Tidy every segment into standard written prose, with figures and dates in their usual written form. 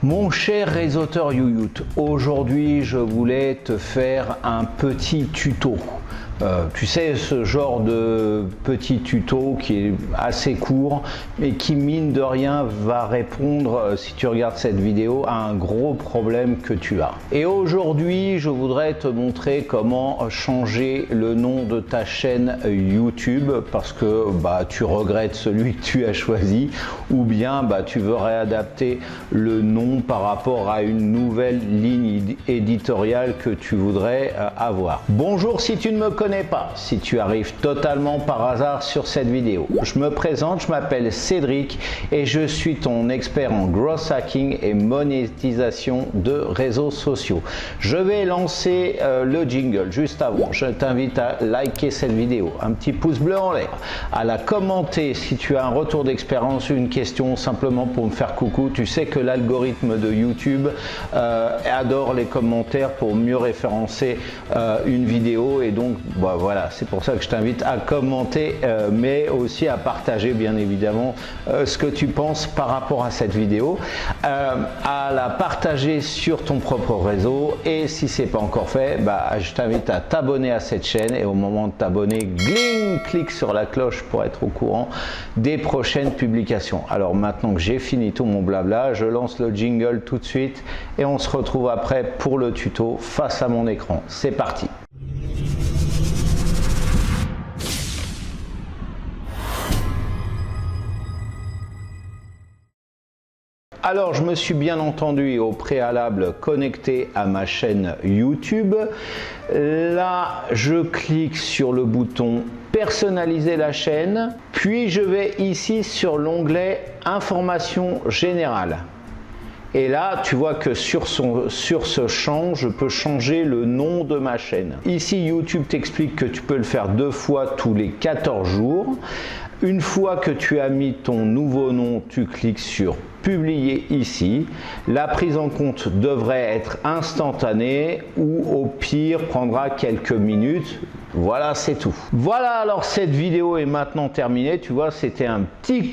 Mon cher réseauteur YouYout, aujourd'hui je voulais te faire un petit tuto. Tu sais, ce genre de petit tuto qui est assez court et qui mine de rien va répondre, si tu regardes cette vidéo, à un gros problème que tu as. Et aujourd'hui je voudrais te montrer comment changer le nom de ta chaîne YouTube parce que tu regrettes celui que tu as choisi ou bien tu veux réadapter le nom par rapport à une nouvelle ligne éditoriale que tu voudrais avoir. Bonjour si tu ne me connais pas, si tu arrives totalement par hasard sur cette vidéo. Je me présente, je m'appelle Cédric et je suis ton expert en growth hacking et monétisation de réseaux sociaux. Je vais lancer le jingle juste avant. Je t'invite à liker cette vidéo, un petit pouce bleu en l'air, à la commenter si tu as un retour d'expérience, une question simplement pour me faire coucou. Tu sais que l'algorithme de YouTube adore les commentaires pour mieux référencer une vidéo et donc voilà, c'est pour ça que je t'invite à commenter mais aussi à partager bien évidemment ce que tu penses par rapport à cette vidéo, à la partager sur ton propre réseau et si c'est pas encore fait, je t'invite à t'abonner à cette chaîne et au moment de t'abonner, gling, clique sur la cloche pour être au courant des prochaines publications. Alors maintenant que j'ai fini tout mon blabla, je lance le jingle tout de suite et on se retrouve après pour le tuto face à mon écran. C'est parti. Alors, je me suis bien entendu au préalable connecté à ma chaîne YouTube. Là, je clique sur le bouton personnaliser la chaîne, puis je vais ici sur l'onglet information générale. Et là, tu vois que sur ce champ, je peux changer le nom de ma chaîne. Ici, YouTube t'explique que tu peux le faire 2 fois tous les 14 jours. Une fois que tu as mis ton nouveau nom, tu cliques sur publier ici. La prise en compte devrait être instantanée ou au pire prendra quelques minutes. Voilà, c'est tout. Voilà, alors cette vidéo est maintenant terminée. Tu vois, c'était un petit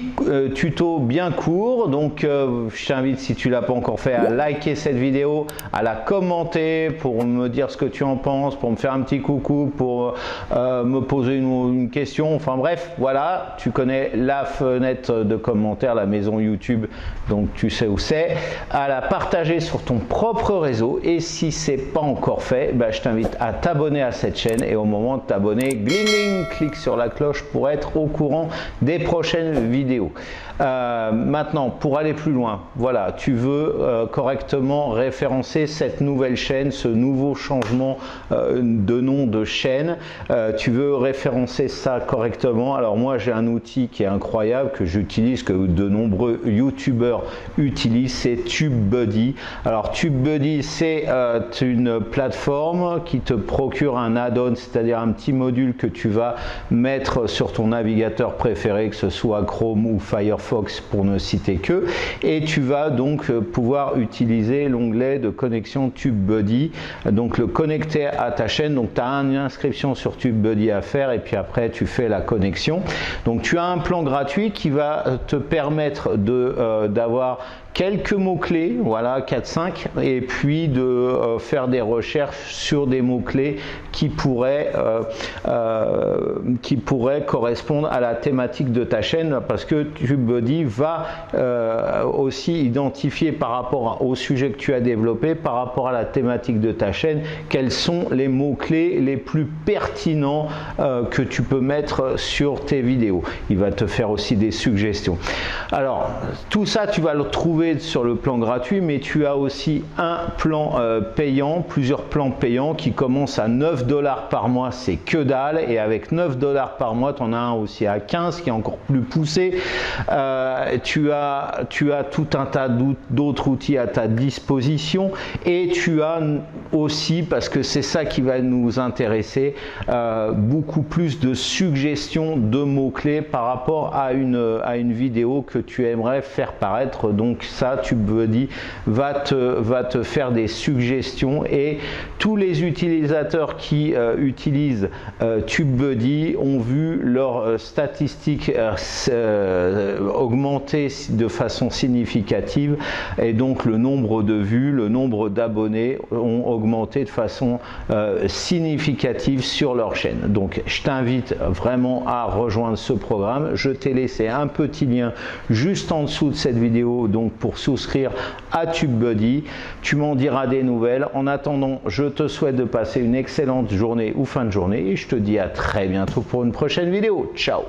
tuto bien court. Donc, je t'invite, si tu ne l'as pas encore fait, à liker cette vidéo, à la commenter pour me dire ce que tu en penses, pour me faire un petit coucou, pour me poser une question. Enfin bref, voilà, tu connais la fenêtre de commentaires, la maison YouTube, donc tu sais où c'est. À la partager sur ton propre réseau. Et si ce n'est pas encore fait, je t'invite à t'abonner à cette chaîne et au moment de t'abonner, gling gling, clique sur la cloche pour être au courant des prochaines vidéos. Maintenant, pour aller plus loin, voilà, tu veux correctement référencer cette nouvelle chaîne, ce nouveau changement de nom de chaîne, tu veux référencer ça correctement. Alors moi j'ai un outil qui est incroyable que j'utilise, que de nombreux youtubeurs utilisent, c'est TubeBuddy. Alors TubeBuddy, c'est une plateforme qui te procure un add-on, c'est-à-dire un petit module que tu vas mettre sur ton navigateur préféré, que ce soit Chrome ou Firefox pour ne citer que, et tu vas donc pouvoir utiliser l'onglet de connexion TubeBuddy, donc le connecter à ta chaîne. Donc tu as une inscription sur TubeBuddy à faire et puis après tu fais la connexion. Donc tu as un plan gratuit qui va te permettre d'avoir quelques mots-clés, voilà, 4-5, et puis de faire des recherches sur des mots-clés qui pourraient correspondre à la thématique de ta chaîne, parce que TubeBuddy va aussi identifier par rapport au sujet que tu as développé, par rapport à la thématique de ta chaîne, quels sont les mots-clés les plus pertinents que tu peux mettre sur tes vidéos. Il va te faire aussi des suggestions. Alors, tout ça, tu vas le trouver sur le plan gratuit, mais tu as aussi un plan payant, plusieurs plans payants qui commencent à 9 $ par mois, c'est que dalle, et avec 9 $ par mois, tu en as un aussi à 15 qui est encore plus poussé. Tu as tout un tas d'autres outils à ta disposition et tu as aussi, parce que c'est ça qui va nous intéresser, beaucoup plus de suggestions de mots-clés par rapport à une vidéo que tu aimerais faire paraître. Donc ça, TubeBuddy va te faire des suggestions, et tous les utilisateurs qui utilisent TubeBuddy ont vu leurs statistiques augmenter de façon significative, et donc le nombre de vues, le nombre d'abonnés ont augmenté de façon significative sur leur chaîne. Donc je t'invite vraiment à rejoindre ce programme. Je t'ai laissé un petit lien juste en dessous de cette vidéo, donc pour souscrire à TubeBuddy. Tu m'en diras des nouvelles. En attendant, je te souhaite de passer une excellente journée ou fin de journée, et je te dis à très bientôt pour une prochaine vidéo. Ciao!